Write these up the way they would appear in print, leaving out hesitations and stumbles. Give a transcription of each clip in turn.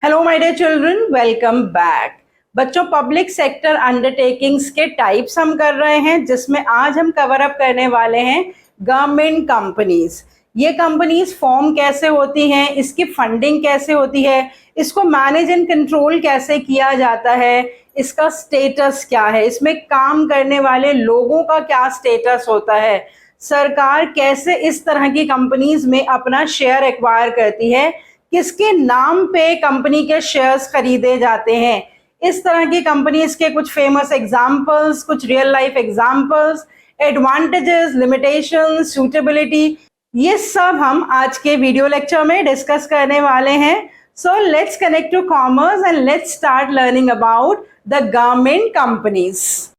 Hello my dear children, welcome back. बच्चों, public sector undertakings के types हम कर रहे हैं, जिसमें आज हम कवर अप करने वाले हैं गवर्नमेंट कंपनीज। ये कंपनीज फॉर्म कैसे होती हैं, इसकी फंडिंग कैसे होती है, इसको मैनेज एंड कंट्रोल कैसे किया जाता है, इसका स्टेटस क्या है, इसमें काम करने वाले लोगों का क्या स्टेटस होता है, सरकार कैसे इस तरह की कंपनीज में अपना शेयर एक्वायर करती है, किसके नाम पे कंपनी के शेयर्स खरीदे जाते हैं। इस तरह की कंपनीज के कुछ फेमस एग्जांपल्स, कुछ real life examples, advantages, limitations, suitability, ये सब हम आज के वीडियो लेक्चर में डिस्कस करने वाले हैं। So let's connect to commerce and let's start learning about the government companies.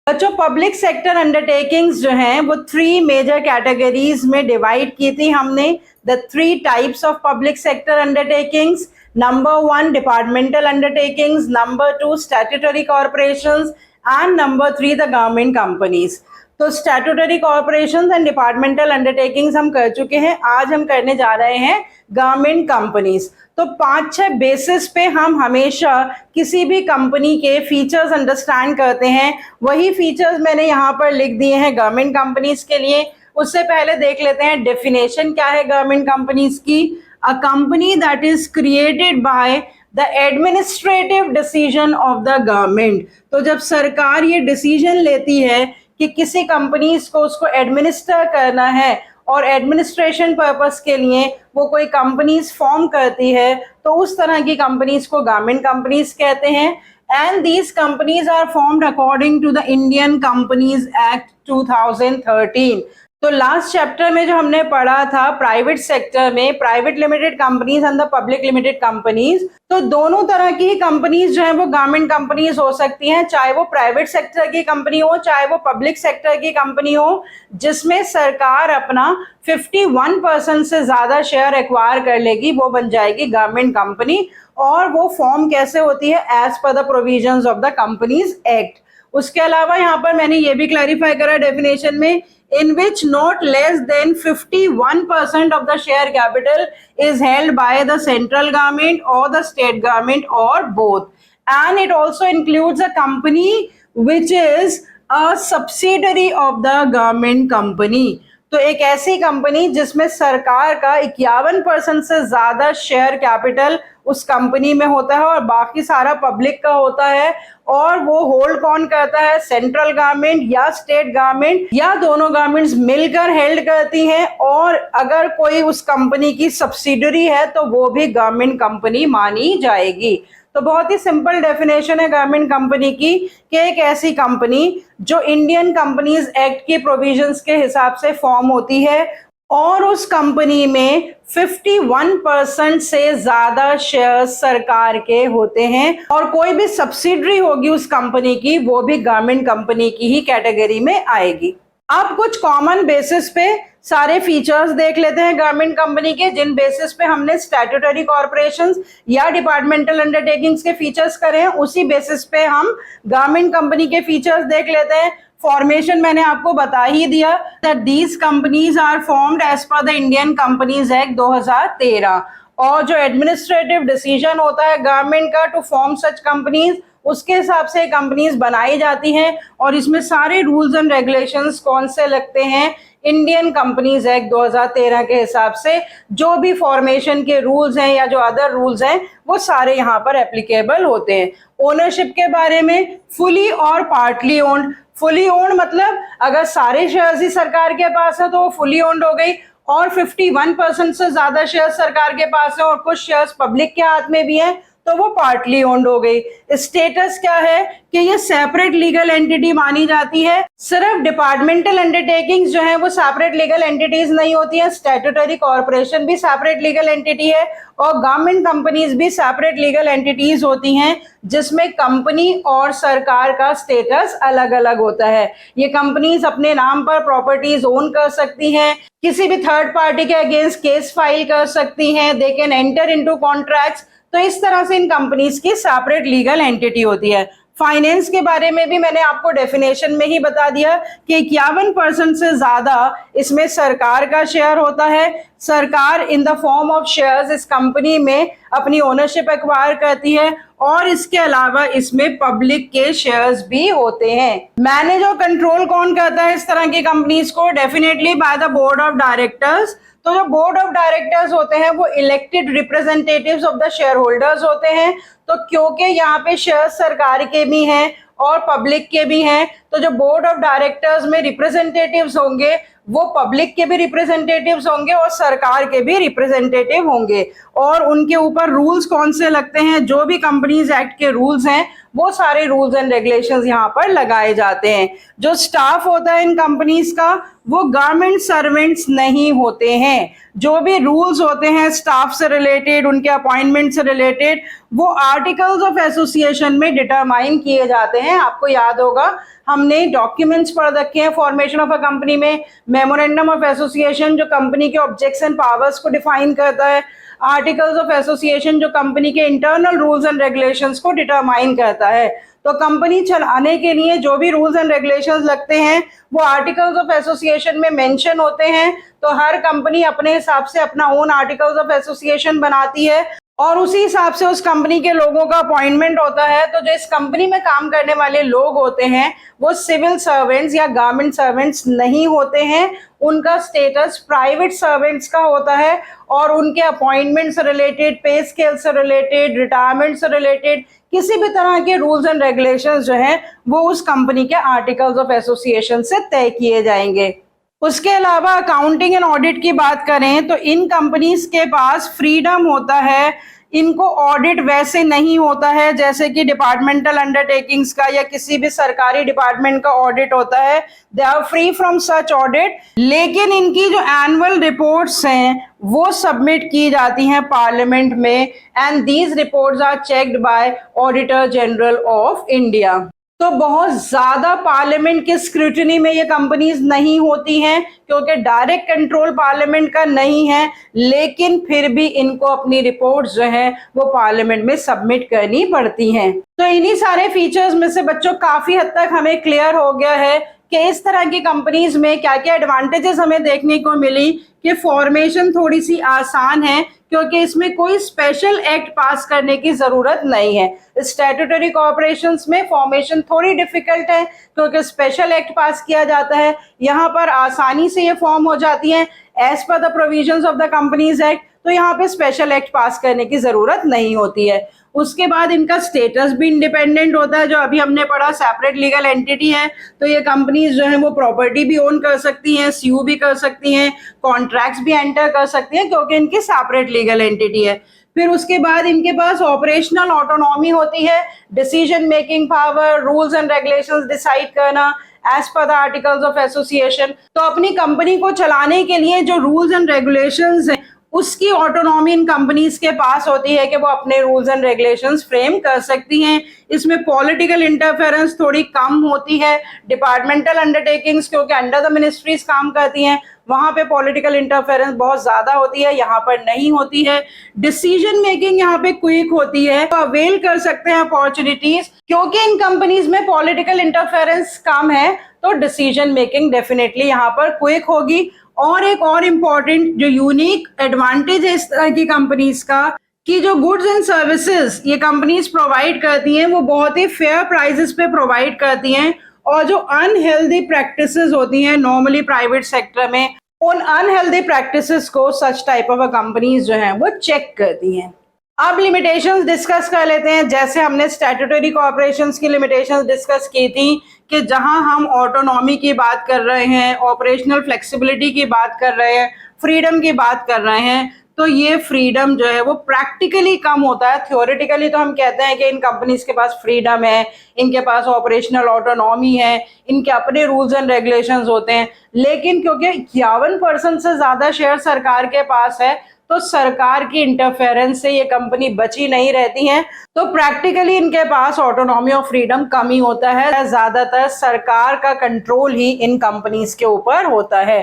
बच्चों, पब्लिक सेक्टर अंडरटेकिंग्स जो हैं वो 3 मेजर कैटेगरीज में डिवाइड की थी हमने। The 3 types of public sector undertakings. Number 1 departmental undertakings, number 2 statutory corporations and number 3 the government companies. तो statutory corporations and departmental undertakings हम कर चुके हैं, आज हम करने जा रहे हैं गवर्नमेंट कंपनीज। तो 5-6 बेसिस पे हम हमेशा किसी भी कंपनी के फीचर्स अंडरस्टैंड करते हैं। वही फीचर्स मैंने यहाँ पर लिख दिए हैं गवर्नमेंट कंपनीज के लिए। उससे पहले देख लेते हैं डेफिनेशन क्या है गवर्नमेंट कंपनीज की। A company that is created by the administrative decision of the government. तो जब सरकार ये डिसीजन लेती है कि किसी कंपनीज को उसको एडमिनिस्टर करना है और एडमिनिस्ट्रेशन पर्पस के लिए वो कोई कंपनीज फॉर्म करती है, तो उस तरह की कंपनीज को गवर्नमेंट कंपनीज कहते हैं। And these companies are formed according to the Indian companies act 2013। तो लास्ट चैप्टर में जो हमने पढ़ा था प्राइवेट सेक्टर में private limited companies and the public limited companies, तो दोनों तरह की कंपनीज जो है वो गवर्नमेंट कंपनीज हो सकती हैं, चाहे वो प्राइवेट सेक्टर की कंपनी हो चाहे वो पब्लिक सेक्टर की कंपनी हो, जिसमें सरकार अपना 51% से ज्यादा शेयर एक्वायर कर लेगी, वो बन जाएगी गवर्नमेंट कंपनी। और वो फॉर्म कैसे होती है, as per the provisions of the companies act. उसके अलावा यहाँ पर मैंने ये भी क्लैरिफाई करा डेफिनेशन में, in which not less than 51% of the share capital is held by the central government or the state government or both. And it also includes a company which is a subsidiary of the government company. तो एक ऐसी company जिसमें सरकार का 51% से ज्यादा share capital उस company में होता है और बाकी सारा पब्लिक का होता है। और वो होल्ड कौन करता है, सेंट्रल गवर्नमेंट या स्टेट गवर्नमेंट या दोनों गवर्नमेंट्स मिलकर हेल्ड करती हैं। और अगर कोई उस कंपनी की सब्सिडरी है तो वो भी गवर्नमेंट कंपनी मानी जाएगी। तो बहुत ही सिंपल डेफिनेशन है गवर्नमेंट कंपनी की कि एक ऐसी कंपनी जो इंडियन कंपनीज एक्ट की प्रोविजंस के हिसाब से फॉर्म होती है और उस कंपनी में 51% से ज्यादा शेयर सरकार के होते हैं, और कोई भी सब्सिडरी होगी उस कंपनी की वो भी गवर्नमेंट कंपनी की ही कैटेगरी में आएगी। अब कुछ कॉमन बेसिस पे सारे फीचर्स देख लेते हैं गवर्नमेंट कंपनी के, जिन बेसिस पे हमने स्टैट्यूटरी कॉर्पोरेशंस या डिपार्टमेंटल अंडरटेकिंग्स के फीचर्स करे हैं, उसी बेसिस पे हम गवर्नमेंट कंपनी के फीचर्स देख लेते हैं। फॉर्मेशन मैंने आपको बता ही दिया that these companies are formed as per the Indian companies act 2013। और जो एडमिनिस्ट्रेटिव डिसीजन होता है गवर्नमेंट का टू फॉर्म सच कंपनीज, उसके हिसाब से कंपनीज बनाई जाती हैं। और इसमें सारे रूल्स एंड रेगुलेशंस कौन से लगते हैं, इंडियन कंपनीज एक्ट 2013 के हिसाब से जो भी फॉर्मेशन के रूल्स हैं या जो अदर रूल्स हैं वो सारे यहाँ पर एप्लीकेबल होते हैं। ओनरशिप के बारे में फुली और पार्टली ओन्ड। फुली ओन्ड मतलब अगर सारे शेयर्स ही सरकार के पास है तो वो फुली ओन्ड हो गई, और 51% से ज्यादा शेयर सरकार के पास है और कुछ शेयर्स पब्लिक के हाथ में भी हैं तो वो पार्टली ओन्ड हो गई। स्टेटस क्या है कि ये सेपरेट लीगल एंटिटी मानी जाती है। सिर्फ डिपार्टमेंटल अंडरटेकिंग्स जो है वो सेपरेट लीगल एंटिटीज नहीं होती है, स्टैट्यूटरी कॉर्पोरेशन भी सेपरेट लीगल एंटिटी है और गवर्नमेंट कंपनीज भी सेपरेट लीगल एंटिटीज होती हैं, जिसमें कंपनी और सरकार का स्टेटस अलग अलग होता है। ये कंपनीज अपने नाम पर प्रॉपर्टीज ओन कर सकती हैं, किसी भी थर्ड पार्टी के अगेंस्ट केस फाइल कर सकती हैं, they can enter into contracts. तो इस तरह से इन कंपनीज की सेपरेट लीगल एंटिटी होती है। फाइनेंस के बारे में भी मैंने आपको डेफिनेशन में ही बता दिया कि 51% से ज्यादा इसमें सरकार का शेयर होता है। सरकार in the form of shares इस कंपनी में अपनी ओनरशिप एक्वायर करती है और इसके अलावा इसमें पब्लिक के शेयर्स भी होते हैं। मैनेज और कंट्रोल कौन करता है इस तरह की कंपनीज को? Definitely by the board of directors. तो जो बोर्ड ऑफ डायरेक्टर्स होते हैं वो elected representatives of the share holders होते हैं। तो क्योंकि यहाँ पे शेयर सरकार के भी हैं और पब्लिक के भी हैं, तो जो बोर्ड ऑफ डायरेक्टर्स में रिप्रेजेंटेटिव्स होंगे वो पब्लिक के भी रिप्रेजेंटेटिव्स होंगे और सरकार के भी रिप्रेजेंटेटिव होंगे। और उनके ऊपर रूल्स कौन से लगते हैं? जो भी कंपनीज एक्ट के रूल्स हैं वो सारे रूल्स एंड रेगुलेशंस यहाँ पर लगाए जाते हैं। जो स्टाफ होता है इन कंपनीज का वो गवर्नमेंट सर्वेंट्स नहीं होते हैं। जो भी रूल्स होते हैं स्टाफ से रिलेटेड, उनके अपॉइंटमेंट से रिलेटेड, वो आर्टिकल्स ऑफ एसोसिएशन में डिटरमाइन किए जाते हैं। आपको याद होगा हमने डॉक्यूमेंट्स पढ़ रखे हैं फॉर्मेशन ऑफ अ कंपनी में। मेमोरेंडम ऑफ एसोसिएशन जो कंपनी के ऑब्जेक्ट्स एंड पावर्स को डिफाइन करता है। आर्टिकल्स ऑफ एसोसिएशन जो कंपनी के इंटरनल रूल्स एंड रेगुलेशंस को डिटरमाइन करता है। तो कंपनी चलाने के लिए जो भी रूल्स एंड रेगुलेशंस लगते हैं वो आर्टिकल्स ऑफ एसोसिएशन में मेंशन होते हैं। तो हर कंपनी अपने हिसाब से अपना ओन आर्टिकल्स ऑफ एसोसिएशन बनाती है और उसी हिसाब से उस कंपनी के लोगों का अपॉइंटमेंट होता है। तो जो इस कंपनी में काम करने वाले लोग होते हैं वो सिविल सर्वेंट्स या गवर्नमेंट सर्वेंट्स नहीं होते हैं। उनका स्टेटस प्राइवेट सर्वेंट्स का होता है और उनके अपॉइंटमेंट से रिलेटेड, पे स्केल से रिलेटेड, रिटायरमेंट से रिलेटेड किसी भी तरह के रूल्स एंड रेगुलेशंस जो हैं वो उस कंपनी के आर्टिकल्स ऑफ एसोसिएशन से तय किए जाएंगे। उसके अलावा अकाउंटिंग एंड ऑडिट की बात करें तो इन कंपनीज के पास फ्रीडम होता है। इनको ऑडिट वैसे नहीं होता है जैसे कि डिपार्टमेंटल अंडरटेकिंग्स का या किसी भी सरकारी डिपार्टमेंट का ऑडिट होता है। They are free from such audit. लेकिन इनकी जो एनुअल रिपोर्ट्स हैं वो सबमिट की जाती हैं पार्लियामेंट में and these reports are checked by auditor general of India. तो बहुत ज्यादा पार्लियामेंट के स्क्रूटनी में ये कंपनीज नहीं होती हैं क्योंकि डायरेक्ट कंट्रोल पार्लियामेंट का नहीं है, लेकिन फिर भी इनको अपनी रिपोर्ट्स जो है वो पार्लियामेंट में सबमिट करनी पड़ती हैं। तो इन्हीं सारे फीचर्स में से बच्चों काफी हद तक हमें क्लियर हो गया है कि इस तरह की कंपनीज में क्या क्या एडवांटेजेस हमें देखने को मिली कि फॉर्मेशन थोड़ी सी आसान है क्योंकि इसमें कोई स्पेशल एक्ट पास करने की जरूरत नहीं है। स्टैट्यूटरी कॉर्पोरेशंस में फॉर्मेशन थोड़ी डिफिकल्ट है क्योंकि स्पेशल एक्ट पास किया जाता है। यहाँ पर आसानी से ये फॉर्म हो जाती है as per the provisions of the companies act. तो यहाँ पे स्पेशल एक्ट पास करने की जरूरत नहीं होती है। उसके बाद इनका स्टेटस भी इंडिपेंडेंट होता है, जो अभी हमने पढ़ा सेपरेट लीगल एंटिटी है। तो ये कंपनीज जो है वो प्रॉपर्टी भी ओन कर सकती हैं, सीयू भी कर सकती हैं, कॉन्ट्रैक्ट्स भी एंटर कर सकती हैं क्योंकि इनकी सेपरेट लीगल एंटिटी है। फिर उसके बाद इनके पास ऑपरेशनल ऑटोनॉमी होती है, decision making power, rules and regulations decide करना as per the articles of association. तो अपनी कंपनी को चलाने के लिए जो रूल्स एंड रेगुलेशंस हैं उसकी ऑटोनॉमी इन कंपनीज के पास होती है कि वो अपने रूल्स एंड रेगुलेशंस फ्रेम कर सकती हैं। इसमें पॉलिटिकल इंटरफेरेंस थोड़ी कम होती है। डिपार्टमेंटल अंडरटेकिंग्स क्योंकि अंडर द मिनिस्ट्रीज काम करती हैं वहां पे पॉलिटिकल इंटरफेरेंस बहुत ज्यादा होती है, यहाँ पर नहीं होती है। डिसीजन मेकिंग यहाँ पे क्विक होती है, तो अवेल कर सकते हैं अपॉर्चुनिटीज। क्योंकि इन कंपनीज में पॉलिटिकल इंटरफेरेंस कम है तो डिसीजन मेकिंग डेफिनेटली यहाँ पर क्विक होगी। और एक और इम्पॉर्टेंट जो यूनिक एडवांटेज है इस तरह की कंपनीज का कि जो गुड्स एंड सर्विसेज ये कंपनीज प्रोवाइड करती हैं वो बहुत ही फेयर प्राइसेस पे प्रोवाइड करती हैं। और जो अनहेल्दी प्रैक्टिसेस होती हैं नॉर्मली प्राइवेट सेक्टर में, उन अनहेल्दी प्रैक्टिसेस को सच टाइप ऑफ कंपनीज जो हैं वो चेक करती हैं। अब लिमिटेशंस डिस्कस कर लेते हैं। जैसे हमने स्टैट्यूटरी कॉर्पोरेशंस की लिमिटेशंस डिस्कस की थी कि जहां हम ऑटोनॉमी की बात कर रहे हैं, ऑपरेशनल फ्लेक्सिबिलिटी की बात कर रहे हैं, फ्रीडम की बात कर रहे हैं, तो ये फ्रीडम जो है वो प्रैक्टिकली कम होता है। थ्योरेटिकली तो हम कहते हैं कि इन कंपनीज के पास फ्रीडम है, इनके पास ऑपरेशनल ऑटोनॉमी है, इनके अपने रूल्स एंड रेगुलेशंस होते हैं, लेकिन क्योंकि 51% से ज्यादा शेयर सरकार के पास है तो सरकार की इंटरफेरेंस से ये कंपनी बची नहीं रहती हैं। तो प्रैक्टिकली इनके पास ऑटोनॉमी और फ्रीडम कम ही होता है। ज्यादातर सरकार का कंट्रोल ही इन कंपनीज के ऊपर होता है।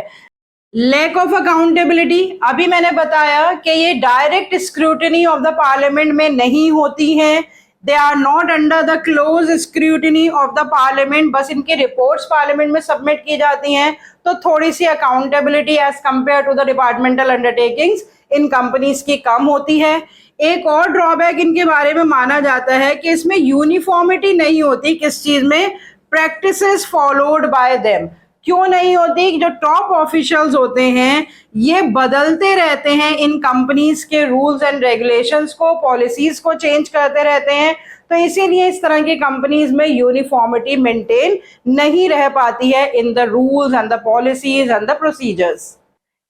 लैक ऑफ अकाउंटेबिलिटी, अभी मैंने बताया कि ये direct scrutiny of the parliament में नहीं होती हैं। They are not under the close scrutiny of the parliament, बस इनकी रिपोर्ट्स पार्लियामेंट में सबमिट की जाती हैं, तो थोड़ी सी accountability as compare to the departmental undertakings इन कंपनीज की कम होती है। एक और ड्रॉबैक इनके बारे में माना जाता है कि इसमें यूनिफॉर्मिटी नहीं होती, किस चीज में, प्रैक्टिसेस फॉलोड बाय देम। क्यों नहीं होती? जो टॉप ऑफिशियल्स होते हैं ये बदलते रहते हैं इन कंपनीज के रूल्स एंड रेगुलेशंस को, पॉलिसीज को चेंज करते रहते हैं, तो इसीलिए इस तरह की कंपनीज में यूनिफॉर्मिटी मेंटेन नहीं रह पाती है in the rules and the policies and the procedures.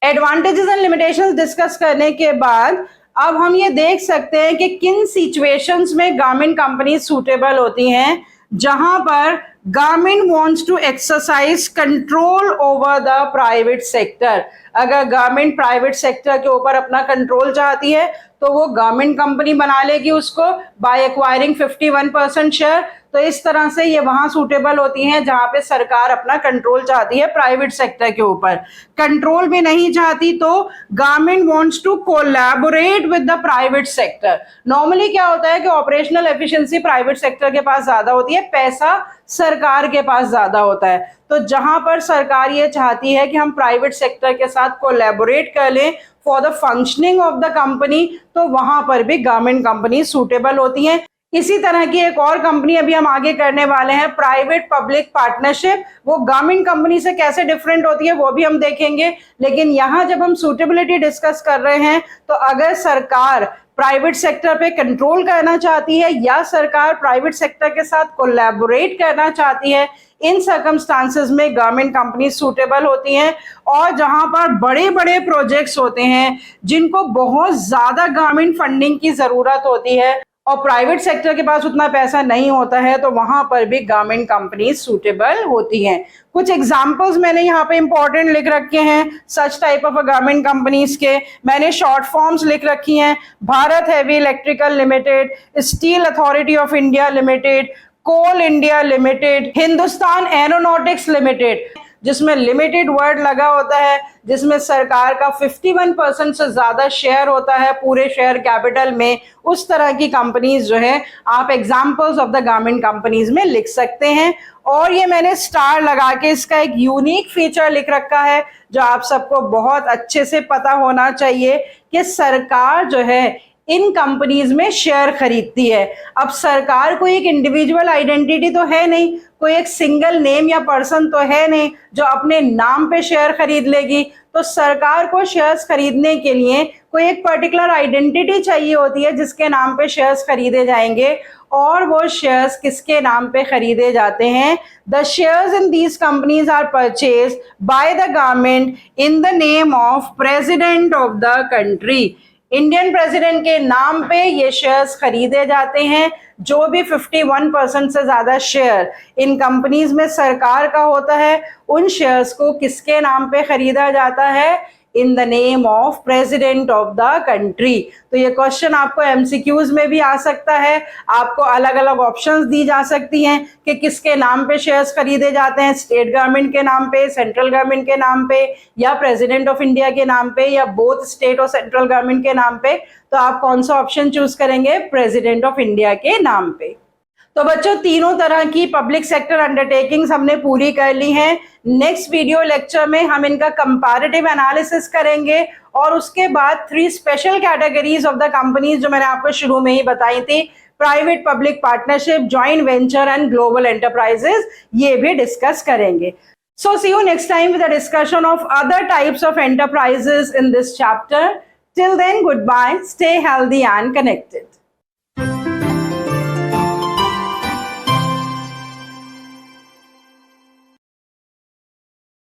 Advantages and limitations discuss करने के बाद अब हम ये देख सकते हैं कि किन सिचुएशंस में गारमेंट कंपनीज सूटेबल होती हैं, जहां पर government wants to exercise control over the private sector. अगर गवर्नमेंट प्राइवेट सेक्टर के ऊपर अपना कंट्रोल चाहती है तो वो गवर्नमेंट कंपनी बना लेगी उसको बाय एक्वायरिंग 51% शेयर। तो इस तरह से ये वहां सूटेबल होती हैं जहां पे सरकार अपना कंट्रोल चाहती है प्राइवेट सेक्टर के ऊपर। कंट्रोल भी नहीं चाहती तो government wants to collaborate with the private sector. Normally क्या होता है कि ऑपरेशनल एफिशिएंसी प्राइवेट सेक्टर के पास ज्यादा होती है, पैसा सरकार के पास ज्यादा होता है, तो जहां पर सरकार ये चाहती है कि हम प्राइवेट सेक्टर के साथ कोलैबोरेट कर लें for the functioning of the company, तो वहां पर भी गवर्नमेंट कंपनी सूटेबल होती हैं। इसी तरह की एक और कंपनी अभी हम आगे करने वाले हैं, प्राइवेट पब्लिक पार्टनरशिप। वो गवर्नमेंट कंपनी से कैसे डिफरेंट होती है वो भी हम देखेंगे, लेकिन यहाँ जब हम सूटेबिलिटी डिस्कस कर रहे हैं तो अगर सरकार प्राइवेट सेक्टर पे कंट्रोल करना चाहती है या सरकार प्राइवेट सेक्टर के साथ कोलैबोरेट करना चाहती है, इन सर्कमस्टांसेस में गवर्नमेंट कंपनी सूटेबल होती हैं। और जहां पर बड़े बड़े प्रोजेक्ट्स होते हैं जिनको बहुत ज्यादा गवर्नमेंट फंडिंग की जरूरत होती है और प्राइवेट सेक्टर के पास उतना पैसा नहीं होता है, तो वहां पर भी गवर्नमेंट कंपनी सूटेबल होती हैं। कुछ एग्जांपल्स मैंने यहाँ पे इंपॉर्टेंट लिख रखे हैं such type of government companies के। मैंने शॉर्ट फॉर्म्स लिख रखी हैं, Bharat heavy electrical limited, steel authority of India limited, coal India limited, Hindustan aeronautics limited, जिसमें लिमिटेड वर्ड लगा होता है, जिसमें सरकार का 51% से ज्यादा शेयर होता है पूरे शेयर कैपिटल में। उस तरह की कंपनीज जो है आप examples of the government companies में लिख सकते हैं। और ये मैंने स्टार लगा के इसका एक यूनिक फीचर लिख रखा है जो आप सबको बहुत अच्छे से पता होना चाहिए कि सरकार जो है इन कंपनीज में शेयर खरीदती है। अब सरकार कोई एक इंडिविजुअल आइडेंटिटी तो है नहीं, कोई एक सिंगल नेम या पर्सन तो है नहीं जो अपने नाम पे शेयर खरीद लेगी, तो सरकार को शेयर्स खरीदने के लिए कोई एक पर्टिकुलर आइडेंटिटी चाहिए होती है जिसके नाम पे शेयर्स खरीदे जाएंगे। और वो शेयर्स किसके नाम पे खरीदे जाते हैं? The shares in these companies are purchase by the government in the name of president of the country. Indian president के नाम पे ये शेयर्स खरीदे जाते हैं। जो भी 51% से ज्यादा शेयर इन कंपनीज में सरकार का होता है, उन शेयर्स को किसके नाम पे खरीदा जाता है? इन the name of president of the country. तो ये क्वेश्चन आपको एमसीक्यूज में भी आ सकता है, आपको अलग अलग ऑप्शंस दी जा सकती हैं कि किसके नाम पे शेयर्स खरीदे जाते हैं, स्टेट गवर्नमेंट के नाम पे, सेंट्रल गवर्नमेंट के नाम पे, या प्रेसिडेंट ऑफ इंडिया के नाम पे, या बोथ स्टेट और सेंट्रल गवर्नमेंट के नाम पे। तो आप कौन सा ऑप्शन चूज करेंगे? प्रेसिडेंट ऑफ इंडिया के नाम पे। तो बच्चों तीनों तरह की पब्लिक सेक्टर अंडरटेकिंग्स हमने पूरी कर ली हैं। नेक्स्ट वीडियो लेक्चर में हम इनका कंपैरेटिव एनालिसिस करेंगे और उसके बाद 3 special categories of the companies जो मैंने आपको शुरू में ही बताई थी, private public partnership, joint venture and global enterprises, ये भी डिस्कस करेंगे। So see you next time with a discussion of other types of enterprises in this chapter. Till then, goodbye, stay healthy and connected.